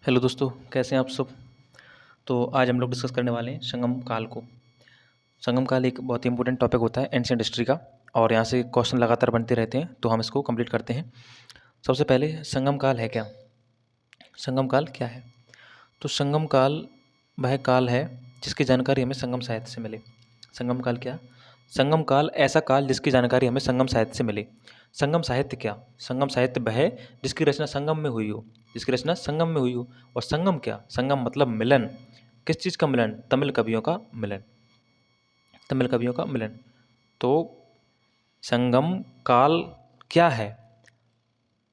Hello दोस्तों, कैसे हैं आप सब। तो आज हम लोग डिस्कस करने वाले हैं संगम काल को। संगम काल एक बहुत ही इंपॉर्टेंट टॉपिक होता है एंशिएंट हिस्ट्री का, और यहाँ से क्वेश्चन लगातार बनते रहते हैं, तो हम इसको कंप्लीट करते हैं। सबसे पहले संगम काल है क्या। संगम काल क्या है। तो संगम काल वह काल है जिसकी जानकारी हमें संगम साहित्य से मिले। संगम काल क्या। संगम काल ऐसा काल जिसकी जानकारी हमें संगम साहित्य से मिले। संगम साहित्य क्या। संगम साहित्य वह है जिसकी रचना संगम में हुई हो। जिसकी रचना संगम में हुई हो। और संगम क्या। संगम मतलब मिलन। किस चीज़ का मिलन। तमिल कवियों का मिलन। तमिल कवियों का मिलन। तो संगम काल क्या है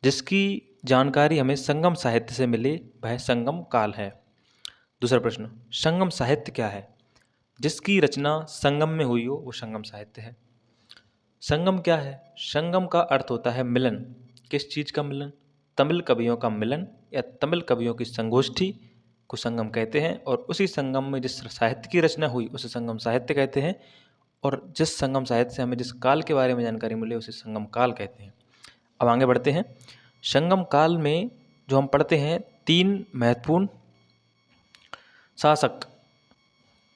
जिसकी जानकारी हमें संगम साहित्य से मिले, वह संगम काल है। दूसरा प्रश्न, संगम साहित्य क्या है। जिसकी रचना संगम में हुई हो वो संगम साहित्य है। संगम क्या है। संगम का अर्थ होता है मिलन। किस चीज़ का मिलन। तमिल कवियों का मिलन या तमिल कवियों की संगोष्ठी को संगम कहते हैं, और उसी संगम में जिस साहित्य की रचना हुई उसे संगम साहित्य कहते हैं, और जिस संगम साहित्य से हमें जिस काल के बारे में जानकारी मिले उसे संगम काल कहते हैं। अब आगे बढ़ते हैं। संगम काल में जो हम पढ़ते हैं, तीन महत्वपूर्ण शासक,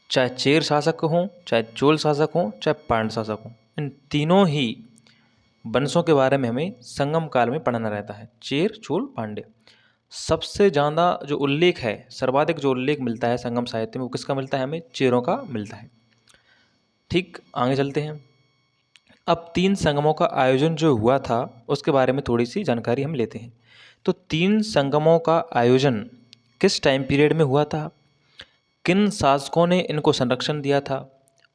चाहे चेर शासक हों, चाहे चोल शासक हों, चाहे पांड्य शासक हों, इन तीनों ही वंशों के बारे में हमें संगम काल में पढ़ना रहता है। चेर, चोल, पांड्य। सबसे ज़्यादा जो उल्लेख है, सर्वाधिक जो उल्लेख मिलता है संगम साहित्य में, वो किसका मिलता है हमें। चेरों का मिलता है। ठीक, आगे चलते हैं। अब तीन संगमों का आयोजन जो हुआ था उसके बारे में थोड़ी सी जानकारी हम लेते हैं। तो तीन संगमों का आयोजन किस टाइम पीरियड में हुआ था, किन शासकों ने इनको संरक्षण दिया था,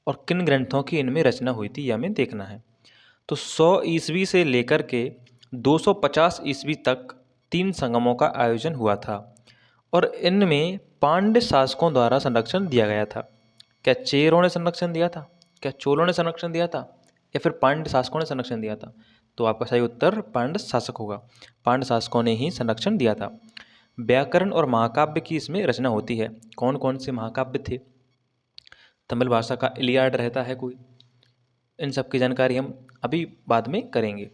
और किन ग्रंथों की इनमें रचना हुई थी, यह हमें देखना है। तो 100 ईस्वी से लेकर के 250 ईस्वी तक तीन संगमों का आयोजन हुआ था, और इनमें पांड्य शासकों द्वारा संरक्षण दिया गया था। क्या चेरों ने संरक्षण दिया था, क्या चोलों ने संरक्षण दिया था, या फिर पांड्य शासकों ने संरक्षण दिया था। तो आपका सही उत्तर पांड्य शासक होगा। पांड्य शासकों ने ही संरक्षण दिया था। व्याकरण और महाकाव्य की इसमें रचना होती है। कौन कौन से महाकाव्य थे। तमिल भाषा का इलियाड रहता है कोई। इन सब की जानकारी हम अभी बाद में करेंगे।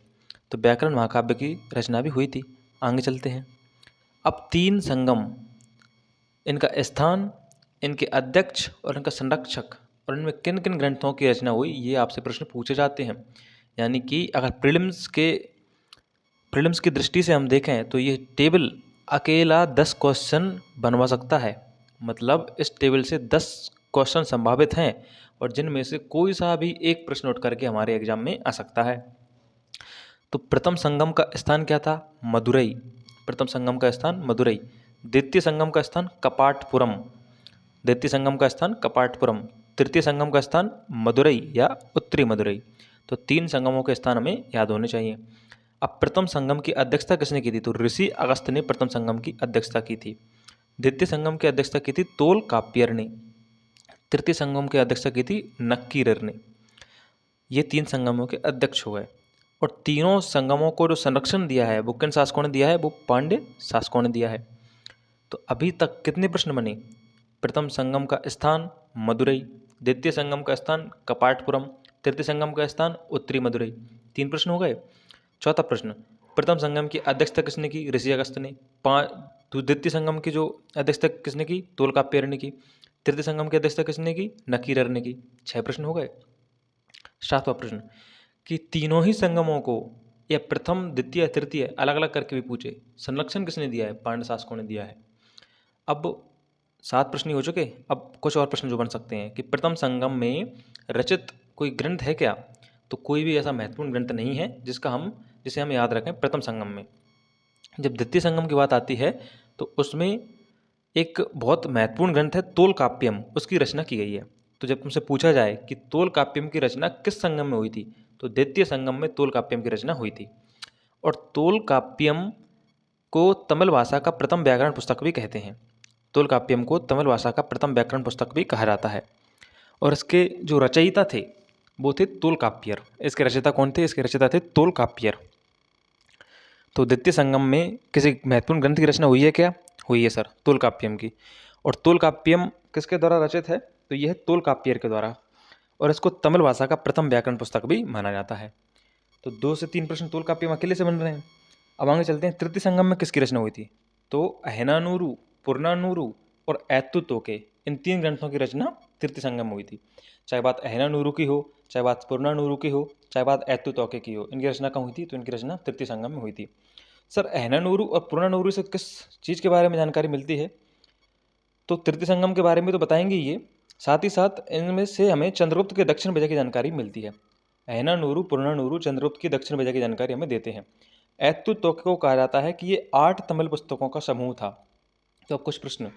तो व्याकरण महाकाव्य की रचना भी हुई थी। आगे चलते हैं। अब तीन संगम, इनका स्थान, इनके अध्यक्ष और इनका संरक्षक, और इनमें किन किन ग्रंथों की रचना हुई, ये आपसे प्रश्न पूछे जाते हैं। यानी कि अगर प्रीलिम्स की दृष्टि से हम देखें तो ये टेबल अकेला 10 क्वेश्चन बनवा सकता है। मतलब इस टेबल से 10 क्वेश्चन संभावित हैं, और जिनमें से कोई सा भी एक प्रश्न उठ करके हमारे एग्जाम में आ सकता है। तो प्रथम संगम का स्थान क्या था। मदुरई। प्रथम संगम का स्थान मदुरई। द्वितीय संगम का स्थान कपाटपुरम। द्वितीय संगम का स्थान कपाटपुरम। तृतीय संगम का स्थान मदुरई या उत्तरी मदुरई। तो तीन संगमों के स्थान हमें याद होने चाहिए। अब प्रथम संगम की अध्यक्षता किसने की थी। तो ऋषि अगस्त्य ने प्रथम संगम की अध्यक्षता की थी। द्वितीय संगम की अध्यक्षता की थी तोलकाप्पियर ने। तृतीय संगम की अध्यक्षता की थी नक्कीरर ने। ये तीन संगमों के अध्यक्ष हो गए, और तीनों संगमों को जो संरक्षण दिया है वो किन शासकों ने दिया है। वो पांड्य शासकों ने दिया है। तो अभी तक कितने प्रश्न बने। प्रथम संगम का स्थान मदुरई, द्वितीय संगम का स्थान कपाटपुरम, तृतीय संगम का स्थान उत्तरी मदुरई। तीन प्रश्न हो गए। चौथा प्रश्न, प्रथम संगम की अध्यक्षता किसने की। ऋषि अगस्त्य ने। द्वितीय संगम की जो अध्यक्षता किसने की। तोलकाप्पियर ने की। तृतीय संगम की अध्यक्षता किसने की। नकीरर ने की। 6 प्रश्न हो गए। सातवां प्रश्न, कि तीनों ही संगमों को या प्रथम द्वितीय तृतीय अलग अलग करके भी पूछे, संरक्षण किसने दिया है। पांड्य शासकों ने दिया है। अब 7 प्रश्न ही हो चुके। अब कुछ और प्रश्न जो बन सकते हैं कि प्रथम संगम में रचित कोई ग्रंथ है क्या। तो कोई भी ऐसा महत्वपूर्ण ग्रंथ नहीं है जिसे हम याद रखें प्रथम संगम में। जब द्वितीय संगम की बात आती है तो उसमें एक बहुत महत्वपूर्ण ग्रंथ है तोलकाप्पियम, उसकी रचना की गई है। तो जब तुमसे पूछा जाए कि तोलकाप्पियम की रचना किस संगम में हुई थी, तो द्वितीय संगम में तोलकाप्पियम की रचना हुई थी। और तोलकाप्पियम को तमिल भाषा का प्रथम व्याकरण पुस्तक भी कहते हैं। तोलकाप्पियम को तमिल भाषा का प्रथम व्याकरण पुस्तक भी कहा जाता है। और इसके जो रचयिता थे वो थे तोलकाप्पियर। इसके रचयिता कौन थे। इसके रचयिता थे तोलकाप्पियर। तो द्वितीय संगम में किसी महत्वपूर्ण ग्रंथ की रचना हुई है क्या। हुई है सर, तोलकाप्पियम की। और तोलकाप्पियम किसके द्वारा रचित है। तो यह है तोलकाप्पियर के द्वारा, और इसको तमिल भाषा का प्रथम व्याकरण पुस्तक भी माना जाता है। तो 2 से 3 प्रश्न तोलकाप्पियम अकेले से बन रहे हैं। अब आगे चलते हैं। तृतीय संगम में किसकी रचना हुई थी। तो अहनानुरु पुरनानूरु और ऐतुतोके, इन 3 ग्रंथों की रचना तृतीय संगम में हुई थी। चाहे बात अहनानूरु की हो, चाहे बात पुरनानूरु की हो, चाहे बात ऐतुतोके की हो, इनकी रचना कहाँ हुई थी? तो इनकी रचना तृतीय संगम में हुई थी। सर अहनानूरु और पुरनानूरु से किस चीज़ के बारे में जानकारी मिलती है? तो तृतीय संगम के बारे में तो बताएंगे ये, साथ ही साथ इनमें से हमें चंद्रगुप्त के दक्षिण भुजा की जानकारी मिलती है। अहनानूरु, पुरनानूरु चंद्रगुप्त की दक्षिण भुजा की जानकारी हमें देते हैं। ऐतुतोके को कहा जाता है कि ये 8 तमिल पुस्तकों का समूह था। तो अब कुछ प्रश्न,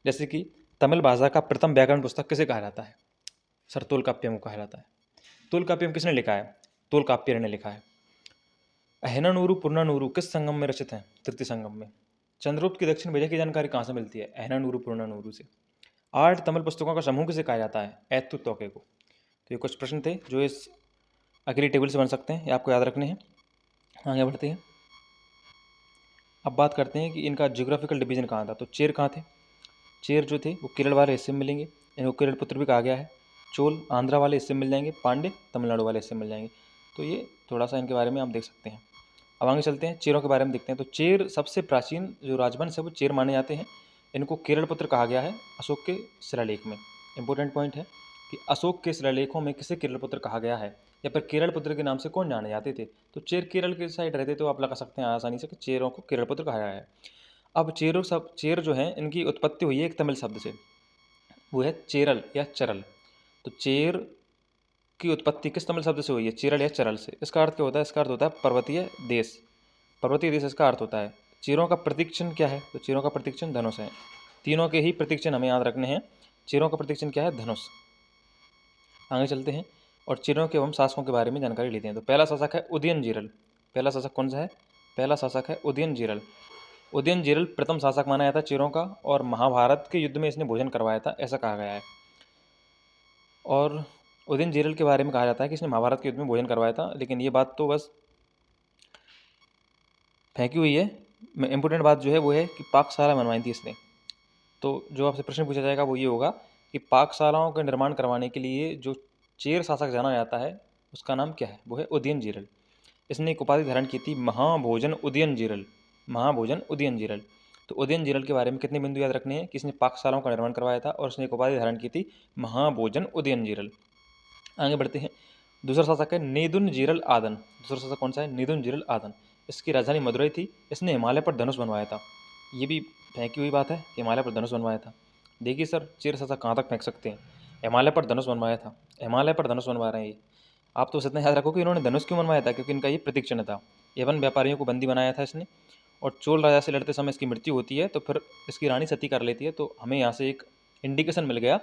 जैसे कि तमिल भाषा का प्रथम व्याकरण पुस्तक किसे कहा जाता है? सर तोलकाप्पियम को कहा जाता है। तोलकाप्पियम किसने लिखा है? तोलकाप्पियर ने लिखा है। अहनानूरु, पुरनानूरु किस संगम में रचित हैं? तृतीय संगम में। चंद्रगुप्त की दक्षिण भुजा की जानकारी कहाँ से मिलती है? अहनानूरु, पुरनानूरु से। 8 तमिल पुस्तकों का समूह किसे कहा जाता है? ऐतुतोके को। तो ये कुछ प्रश्न थे जो इस अगली टेबल से बन सकते हैं, ये आपको याद रखने हैं। आगे बढ़ते हैं। अब बात करते हैं कि इनका जियोग्राफिकल डिवीजन कहाँ था। तो चेर कहाँ थे? चेर जो थे वो केरल वाले हिस्से में मिलेंगे, इनको केरल पुत्र भी कहा गया है। चोल आंध्रा वाले हिस्से में मिल जाएंगे, पांडे तमिलनाडु वाले हिस्से में मिल जाएंगे। तो ये थोड़ा सा इनके बारे में आप देख सकते हैं। अब आगे चलते हैं, चेरों के बारे में देखते हैं। तो चेर सबसे प्राचीन जो राजवंश है वो चेर माने जाते हैं। इनको केरल पुत्र कहा गया है अशोक के शिलालेख में। इंपॉर्टेंट पॉइंट है कि अशोक के शिलालेखों में किसे केरल पुत्र कहा गया है, या फिर केरल पुत्र के नाम से कौन जाने जाते थे? तो चेर केरल के साइड रहते, तो आप लगा सकते हैं आसानी से कि चेरों को केरल पुत्र कहा गया है। अब चेर जो है इनकी उत्पत्ति हुई है एक तमिल शब्द से, वो है चेरल या चरल। तो चेर की उत्पत्ति किस तमिल शब्द से हुई है? चेरल या चरल से। इसका अर्थ क्या होता है? इसका अर्थ होता है पर्वतीय देश। पर्वतीय देश इसका अर्थ होता है। चेरों का प्रतीक चिन्ह क्या है? तो चेरों का प्रतीक चिन्ह धनुष है। तीनों के ही प्रतीक चिन्ह हमें याद रखने हैं। चेरों का प्रतीक चिन्ह क्या है? धनुष। आगे चलते हैं और चेरों के एवं शासकों के बारे में जानकारी लेते हैं। तो पहला शासक है उदयनजीरल। पहला शासक कौन सा है? पहला शासक है उदयनजीरल। उदयनजीरल प्रथम शासक माना जाता है चेरों का, और महाभारत के युद्ध में इसने भोजन करवाया था, ऐसा कहा गया है। और उदयनजीरल के बारे में कहा जाता है कि इसने महाभारत के युद्ध में भोजन करवाया था, लेकिन ये बात तो बस फेंकी हुई है। इम्पोर्टेंट बात जो है वो है कि पाकशाला बनवाई थी इसने। तो जो आपसे प्रश्न पूछा जाएगा वो ये होगा कि पाकशालाओं का निर्माण करवाने के लिए जो चेर शासक जाना जाता है उसका नाम क्या है? वो है उदयनजीरल। इसने एक उपाधि धारण की थी महाभोजन उदयनजीरल। महाभोजन उदयनजीरल। तो उदयनजीरल के बारे में कितने बिंदु याद रखने हैं कि इसने पाकशालाओं का निर्माण करवाया था और उसने एक उपाधि धारण की थी महाभोजन उदयनजीरल। आगे बढ़ते हैं। दूसरा शासक है नेदुनजीरल आदन। दूसरा शासक कौन सा है? नेदुनजीरल आदन। इसकी राजधानी मदुरई थी। इसने हिमालय पर धनुष बनवाया था। ये भी फेंकी हुई बात है कि हिमालय पर धनुष बनवाया था। देखिए सर, चेर शासक कहाँ तक फेंक सकते हैं? हिमालय पर धनुष बनवाया था, हिमालय पर धनुष बनवा रहे हैं ये। आप तो इतना याद रखो कि इन्होंने धनुष क्यों बनवाया था, क्योंकि इनका ये प्रतीक चिन्ह था। यवन व्यापारियों को बंदी बनाया था इसने, और चोल राजा से लड़ते समय इसकी मृत्यु होती है, तो फिर इसकी रानी सती कर लेती है। तो हमें यहाँ से एक इंडिकेशन मिल गया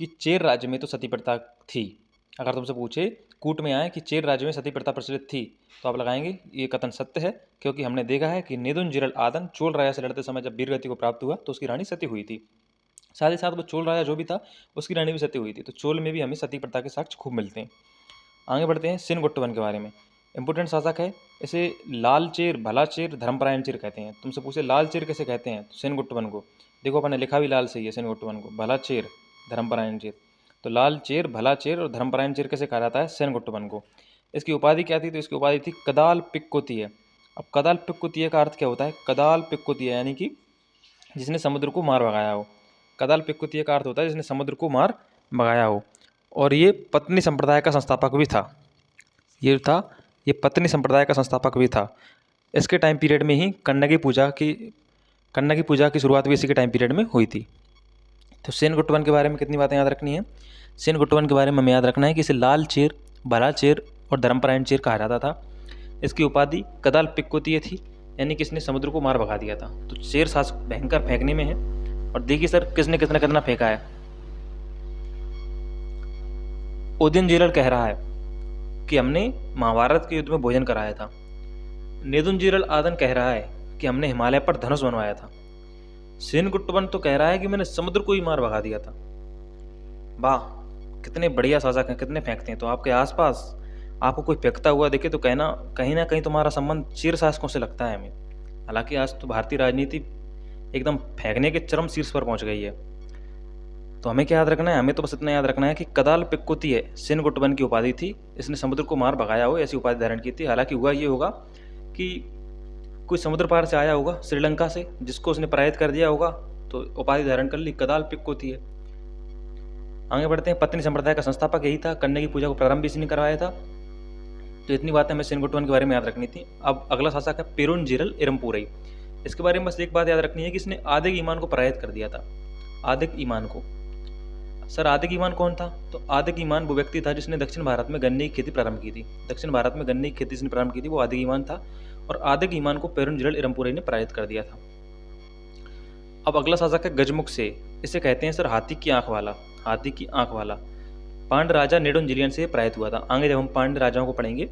कि चेर राज्य में तो सती प्रथा थी। अगर तुमसे पूछे कूट में आए कि चेर राज्य में सती प्रथा प्रचलित थी, तो आप लगाएंगे ये कथन सत्य है, क्योंकि हमने देखा है कि नेदुनजीरल आदन चोल राजा से लड़ते समय जब वीरगति को प्राप्त हुआ तो उसकी रानी सती हुई थी। साथ ही साथ वो चोल राजा जो भी था उसकी रानी भी सती हुई थी। तो चोल में भी हमें सती प्रथा के साक्ष्य खूब मिलते हैं। आगे बढ़ते हैं सेनगुट्टवन के बारे में। इंपोर्टेंट शासक है, इसे लाल चेर, भला चेर, धर्मपरायण चेर कहते हैं। तुमसे पूछे लाल चेर कैसे कहते हैं? तो सेनगुट्टवन को देखो, अपने लिखा भी लाल से ही है सेनगुट्टवन को, भला चेर, धर्मपरायण चेर। तो लाल चेर, भला चेर और धर्मपरायण चेर कैसे कहा जाता है? सेनगुट्टवन को। इसकी उपाधि क्या थी? तो इसकी उपाधि थी कदाल पिक्कोतीय। अब कदाल पिक्कोतीय का अर्थ क्या होता है? कदाल पिक्कोतीय यानी कि जिसने समुद्र को मार भगाया हो। कदाल पिक्कोतीय का अर्थ होता है जिसने समुद्र को मार भगाया हो। और ये पत्नी संप्रदाय का संस्थापक भी था। ये पत्नी संप्रदाय का संस्थापक भी था। इसके टाइम पीरियड में ही कन्नगी पूजा की शुरुआत भी इसी के टाइम पीरियड में हुई थी। तो सेनगुट्टवन के बारे में कितनी बातें याद रखनी है? सेनगुट्टवन के बारे में हमें याद रखना है कि इसे लाल चेर, भला चेर और धर्मपरायण चेर कहा जाता था। इसकी उपाधि कदाल पिक्कोतीय थी, यानी कि इसने समुद्र को मार भगा दिया था। तो चेर शासक भयंकर फेंकने में है। और देखिए सर, किसने कितना कितना फेंका है। उदयनजीरल कह रहा है कि हमने महाभारत के युद्ध में भोजन कराया था। नेदुनजीरल आदन कह रहा है कि हमने हिमालय पर धनुष बनवाया था। सेनगुट्टवन तो कह रहा है कि मैंने समुद्र को ही मार भगा दिया था। वाह, कितने बढ़िया शासक हैं, कितने फेंकते हैं। तो आपके आसपास आपको कोई फेंकता हुआ देखे तो कहीं ना कहीं तुम्हारा संबंध चेर शासकों से लगता है हमें। हालांकि आज तो भारतीय राजनीति एकदम फेंकने के चरम शीर्ष पर पहुंच गई है। तो हमें क्या याद रखना है? हमें तो बस इतना याद रखना है कि कदाल पिक्कोतीय सेनगुट्टवन की उपाधि थी। इसने समुद्र को मार भगाया हो, ऐसी उपाधि धारण की थी। हालांकि हुआ ये होगा कि कोई समुद्र पार से आया होगा श्रीलंका से, जिसको उसने पराजित कर दिया होगा, तो उपाधि धारण कर ली कदाल पिक्कोती है। आगे बढ़ते हैं। पत्नी संप्रदाय का संस्थापक यही था, कन्या की पूजा को प्रारंभ भी इसी ने करवाया था। तो इतनी बातें हमें सेनगोट्वन के बारे में याद रखनी थी। अब अगला शासक है पेरुंजिरल इरमपुरई। इसके बारे में बस एक बात याद रखनी है कि इसने आदिग ईमान को पराजित कर दिया था। आदिग ईमान को, सर आदिग ईमान कौन था? तो आदिग ईमान वो व्यक्ति था जिसने दक्षिण भारत में गन्ने की खेती प्रारंभ की थी। दक्षिण भारत में गन्ने की खेती जिसने प्रारंभ की थी वो आदिग ईमान था, और आदिग ईमान को पेरुंजिरल इरमपुरई ने पराजित कर दिया था। अब अगला शासक है गजमुख से। इसे कहते हैं सर हाथी की आंख वाला। हाथी की आंख वाला पांड राजा नेडुंजिलियन से पराजित हुआ था। आगे जब हम पांड राजाओं को पढ़ेंगे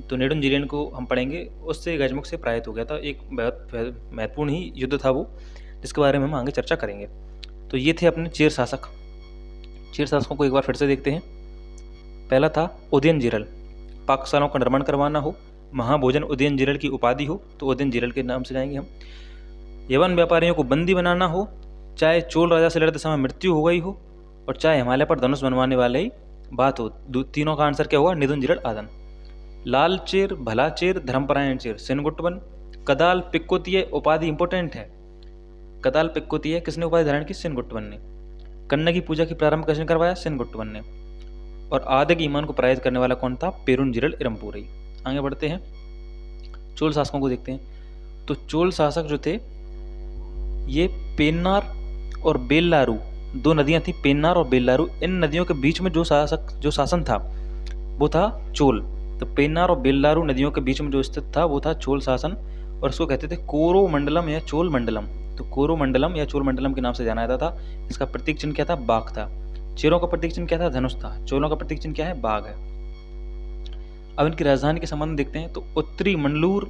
तो नेडुंजिलियन को हम पढ़ेंगे, उससे गजमुख से पराजित हो गया था। एक बहुत महत्वपूर्ण ही युद्ध था वो, जिसके बारे में हम आगे चर्चा करेंगे। तो ये थे अपने चेर शासक। चेर शासकों को एक बार फिर से देखते हैं। पहला था उदयनजिरल। पाकशालाओं का निर्माण करवाना हो, महाभोजन उदयनजिरल की उपाधि हो तो उदयनजिरल के नाम से जाएंगे हम। यवन व्यापारियों को बंदी बनाना हो, चाहे चोल राजा से लड़ते समय मृत्यु हो गई हो, और चाहे हिमालय पर धनुष बनवाने वाले ही बात हो, तीनों का आंसर क्या होगा? निदुंजिरल आदन। लाल चेर, भला चेर, धर्मपरायण चेर, सेनगुट्टवन। कदाल पिक्कोतीय उपाधि इंपोर्टेंट है। कदाल पिक्कोतीय किसने उपाधि धारण की? सेनगुट्टवन ने। कन्या की पूजा की प्रारंभ किसने करवाया? सेनगुट्टवन ने। और आदिग ईमान को पराजित करने वाला कौन था? पेरुंजिरल इरमपुरई। आगे बढ़ते हैं, चोल शासकों को देखते हैं। तो चोल शासक जो थे ये पेन्नार और बेल्लारू, दो नदियां थी पेन्नार और बेल्लारू, इन नदियों के बीच में जो शासन था वो था चोल। तो पेन्नार और बेल्लारू नदियों के बीच में जो स्थित था वो था चोल शासन, और उसको कहते थे कोरोमंडलम या चोल मंडलम। तो कोरोमंडलम या चोल मंडलम के नाम से जाना जाता था। इसका प्रतीक चिन्ह क्या था? बाघ था। चेरों का प्रतीक चिन्ह क्या था? धनुष था। चोलों का प्रतीक चिन्ह क्या है? बाघ है। अब इनकी राजधानी के संबंध देखते हैं। तो उत्तरी मंडलूर,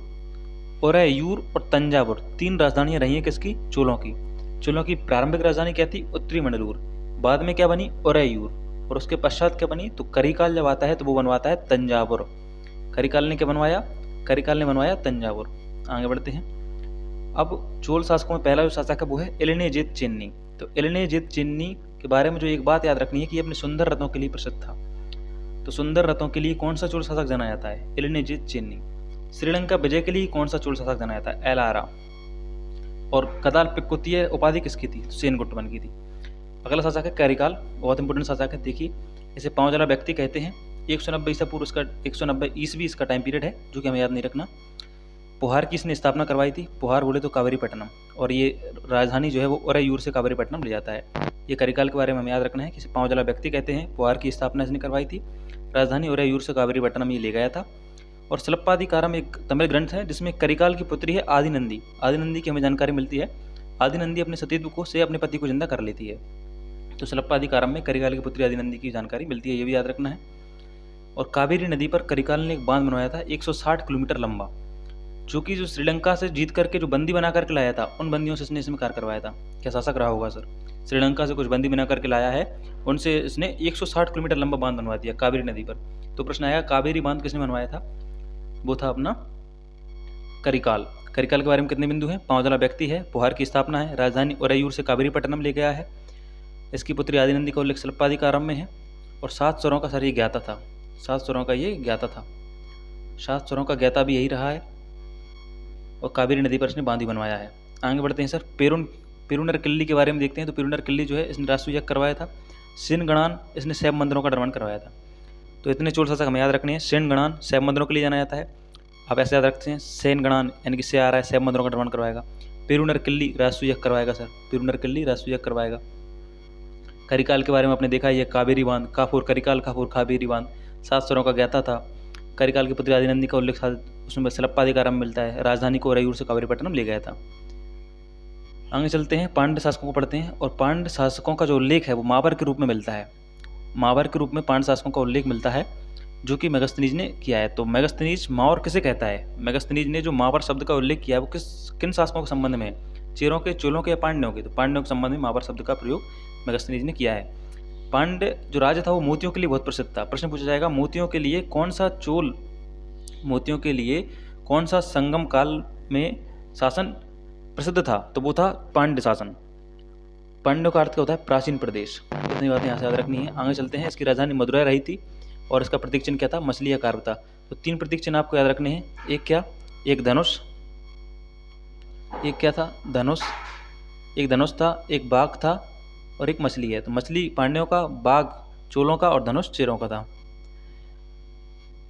ओरैयूर और तंजावुर, तीन राजधानियां रही हैं किसकी? चोलों की। चोलों की प्रारंभिक राजधानी क्या थी? उत्तरी मंडलूर। बाद में क्या बनी? ओरैयूर। और उसके पश्चात क्या बनी? तो करिकाल जब आता है तो वो बनवाता है तंजावुर। करिकाल ने क्या बनवाया? करिकाल ने बनवाया तंजावुर। आगे बढ़ते हैं। अब चोल शासकों में पहला जो शासक है वो है इलनेजेत चेन्नी। तो इलनेजेत चेन्नी के बारे में जो एक बात याद रखनी है कि ये अपने सुंदर रथों के लिए प्रसिद्ध था। तो सुंदर रथों के लिए कौन सा चोल शासक जाना जाता है? इलनेजेत चेन्नी। श्रीलंका विजय के लिए कौन सा चोल शासक जाना जाता है? एलारा। और कदाल पिक्कोतीय उपाधि किसकी थी? सेनगुट्टवन की थी। अगला शासक है करिकाल, बहुत इंपोर्टेंट शासक है। देखिए इसे पांव जला व्यक्ति कहते हैं। 190 ईसा पूर्व इसका 190 ईस्वी इसका टाइम पीरियड है, जो कि हमें याद नहीं रखना। पुहार की इसने स्थापना करवाई थी। पुहार बोले तो कावेरीपट्टनम, और ये राजधानी जो है वो ओरैयूर से कावेरीपट्टनम ले जाता है। ये करिकाल के बारे में हमें याद रखना है कि इसे पांव जला व्यक्ति कहते हैं। पुहार की स्थापना इसने करवाई थी। राजधानी ओरैयूर से कावेरीपट्टनम ये ले गया था। और शिल्पाधिकारम एक तमिल ग्रंथ है जिसमें करिकाल की पुत्री है आदिनंदी। आदिनंदी की हमें जानकारी मिलती है। आदिनंदी अपने सतीत्व को से अपने पति को जिंदा कर लेती है। तो शिल्पाधिकारम में करिकाल की पुत्री आदिनंदी की जानकारी मिलती है, ये भी याद रखना है। और कावेरी नदी पर करिकाल ने एक बांध बनवाया था 160 किलोमीटर लंबा, जो कि जो श्रीलंका से जीत करके जो बंदी बना करके लाया था उन बंदियों से इसने कार्य करवाया था। क्या शासक रहा होगा सर? श्रीलंका से कुछ बंदी बना करके लाया है, उनसे इसने 160 किलोमीटर लंबा बांध बनवा दिया कावेरी नदी पर। तो प्रश्न आएगा कावेरी बांध किसने बनवाया था? वो था अपना करिकाल। करिकाल के बारे में कितने बिंदु हैं? पांव जला व्यक्ति है, पुहार की स्थापना है, राजधानी ओरैयूर से कावेरीपट्टनम ले गया है, इसकी पुत्री आदिनंदी का उल्लेख शिल्पाधिकारम में है, और 7 स्वरों का सर ये ज्ञाता था। 7 स्वरों का ये ज्ञाता था। 7 स्वरों का ज्ञाता भी यही रहा है, और कावेरी नदी पर इसने बांधी बनवाया है। आगे बढ़ते हैं सर। पेरुनर किल्ली के बारे में देखते हैं। तो पेरुनर किल्ली जो है इसने राष्ट्रीय यज्ञ करवाया था। सेन गणान इसने शैव मंदिरों का निर्माण करवाया था। तो इतने चोल शासक हमें याद रखने हैं। सेन गणान शैव मंदिरों के लिए जाना जाता है, आप ऐसे याद रखते हैं। सेन गणान यानी कि से आ रहा है, शैव मंदिरों का निर्माण करवाएगा। पेरुनर किल्ली राष्ट्रीय यज्ञ करवाएगा सर, पेरुनर किल्ली राष्ट्रीय यज्ञ करवाएगा। करिकाल के बारे में आपने देखा ये कावेरी बांध, काफूर करिकाल काफूर कावेरी बांध 7 स्वरों का ज्ञाता था। करिकाल की पुत्री आदिनंदी का उल्लेख उसमें शिल्पाधिकारम मिलता है। राजधानी को ओरैयूर से कावेरीपट्टनम ले गया था। आगे चलते हैं, पांड्य शासकों को पढ़ते हैं। और पांड्य शासकों का जो उल्लेख है वो मावर के रूप में मिलता है। मावर के रूप में पांड्य शासकों का उल्लेख मिलता है, जो कि मेगस्थनीज ने किया है। तो मेगस्थनीज मावर किसे कहता है? मेगस्थनीज ने जो मावर शब्द का उल्लेख किया है वो किन शासकों के संबंध में है? चेरों के, चोलों के या पांड्यों के? तो पांड्यों के संबंध में मावर शब्द का प्रयोग मेगस्थनीज ने किया है। पांड्य जो राज्य था वो मोतियों के लिए बहुत प्रसिद्ध था। प्रश्न पूछा जाएगा मोतियों के लिए कौन सा चोल, मोतियों के लिए कौन सा संगम काल में शासन प्रसिद्ध था? तो वो था पांड्य शासन। पांड्यों का अर्थ क्या होता है? प्राचीन प्रदेश। इतनी बातें यहाँ से याद रखनी है। आगे चलते हैं। इसकी राजधानी मदुरै रही थी, और इसका प्रतीक चिन्ह क्या था? मछली या कार्प था। तो 3 प्रतीक चिन्ह आपको याद रखने हैं। एक क्या? एक धनुष, एक क्या था? धनुष, एक धनुष था, एक बाघ था और एक मछली है। तो मछली पांड्यों का, बाघ चोलों का और धनुष चेरों का था।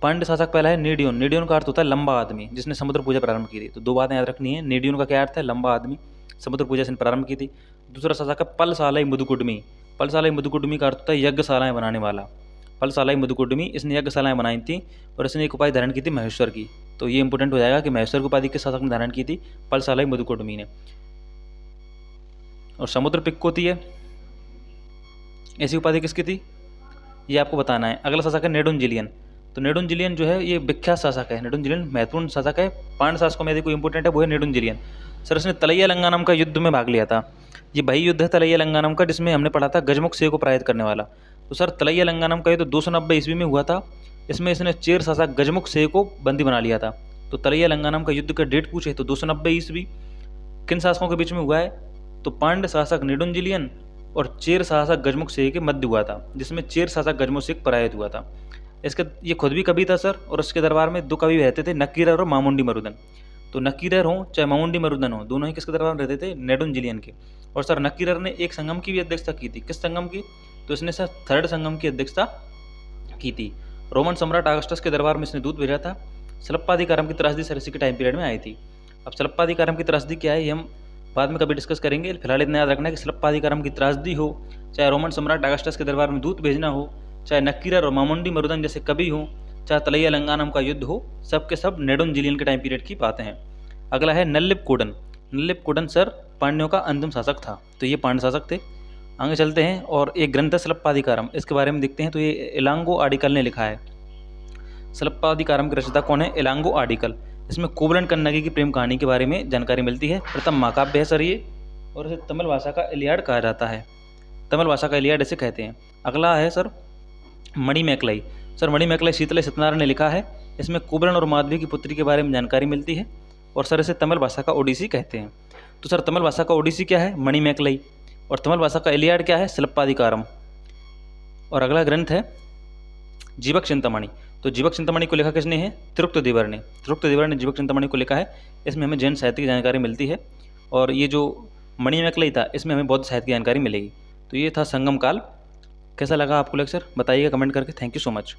पांड्य शासक पहला है नेडियोन। नेडियोन का अर्थ होता है लंबा आदमी, जिसने समुद्र पूजा प्रारंभ की थी। तो दो बातें याद रखनी है, नेडियोन का क्या अर्थ है, लंबा आदमी, समुद्र पूजा इसने प्रारंभ की थी। दूसरा शासक है पलसालई मुदुकुडमी। पलसालई मुदुकुडमी का अर्थ होता है यज्ञशालाएं बनाने वाला। पलसालई मुदुकुडमी, इसने यज्ञशालाएं बनाई थी और इसने एक उपाधि धारण की थी महेश्वर की। तो ये इंपॉर्टेंट हो जाएगा कि महेश्वर की उपाधि किस शासक ने धारण की थी, पलसालई मुदुकुडमी ने। और समुद्र पिक होती है, ऐसी उपाधि किसकी थी, ये आपको बताना है। अगला शासक है नेडुंजिलियन। तो नेडुंजिलियन जो है ये विख्यात शासक है। नेडुंजिलियन महत्वपूर्ण शासक है। पांड्य शासकों में यदि कोई इंपॉर्टेंट है वो है नेडुंजिलियन। सर इसने तलैया लंगानम का युद्ध में भाग लिया था। ये वही युद्ध है तलैया लंगानम का जिसमें हमने पढ़ा था गजमुख सिंह को पराजित करने वाला। तो सर तलैया लंगानम का युद्ध 290 ईस्वी में हुआ था। इसमें इसने चेर शासक गजमुख सिंह को बंदी बना लिया था। तो तलैया लंगानम का युद्ध का डेट पूछे तो 290 ईस्वी। किन शासकों के बीच में हुआ है, तो पांड्य शासक नेडुंजिलियन और चेर शासक गजमुख सिंह के मध्य हुआ था, जिसमें चेर शासक गजमुख सिंह पराजित हुआ था। इसके ये खुद भी कवि था सर, और उसके दरबार में दो कवि रहते थे, नक्कीरर और मामुंडी मरुदन। तो नक्कीरर हो चाहे मामुंडी मरुदन हो, दोनों ही किसके दरबार में रहते थे, नेडुंजिलियन के। और सर नक्कीरर ने एक संगम की भी अध्यक्षता की थी। किस संगम की, तो इसने सर थर्ड संगम की अध्यक्षता की थी। रोमन सम्राट अगस्टस के दरबार में इसने दूत भेजा था। सलप्पाधिकारम की त्रासदी सर इसी के टाइम पीरियड में आई थी। अब सलप्पाधिकारम की त्रासदी क्या है ये हम बाद में कभी डिस्कस करेंगे। फिलहाल इतना याद रखना है कि सलप्पाधिकारम की त्रासदी हो, चाहे रोमन सम्राट अगस्टस के दरबार में दूत भेजना हो, चाहे नक्कीरर और मामुंडी मरुदन जैसे कवि हो, चाहे तलैया लंगानम का युद्ध हो, सब के सब नेडुंजिलियन के टाइम पीरियड की बातें हैं। अगला है नल्लिपकोडन। नल्लिपकोडन सर पांड्यों का अंतिम शासक था। तो ये पांड्य शासक थे। आगे चलते हैं और एक ग्रंथ है सलप्पाधिकारम, इसके बारे में देखते हैं। तो ये इलांगो आर्टिकल ने लिखा है। सलप्पाधिकारम के रचयिता कौन है, इलांगो आर्टिकल। इसमें कोवलन कन्नगी की प्रेम कहानी के बारे में जानकारी मिलती है। प्रथम महाकाव्य है सर ये, और इसे तमिल भाषा का इलियाड कहा जाता है। तमिल भाषा का इलियाड इसे कहते हैं। अगला है सर मणिमेकलाई। सर मणिमेकलाई शीतले सत्यनारायण ने लिखा है। इसमें कोवलन और माधवी की पुत्री के बारे में जानकारी मिलती है, और सर इसे तमिल भाषा का ओडिसी कहते हैं। तो सर तमिल भाषा का ओडिसी क्या है, मणिमेकलाई, और तमिल भाषा का इलियाड क्या है, सलप्पाधिकारम। और अगला ग्रंथ है जीवक चिंतामणि। तो जीवक चिंतामणि को लिखा किसने है, त्रिप्तदेवर ने। त्रिप्तदेवर ने जीवक चिंतामणि को लिखा है। इसमें हमें जैन साहित्य की जानकारी मिलती है, और ये जो मणिमेकलाई था इसमें हमें बौद्ध साहित्य की जानकारी मिलेगी। तो ये था संगम काल। कैसा लगा आपको लेक्चर, बताइएगा कमेंट करके। Thank you so much.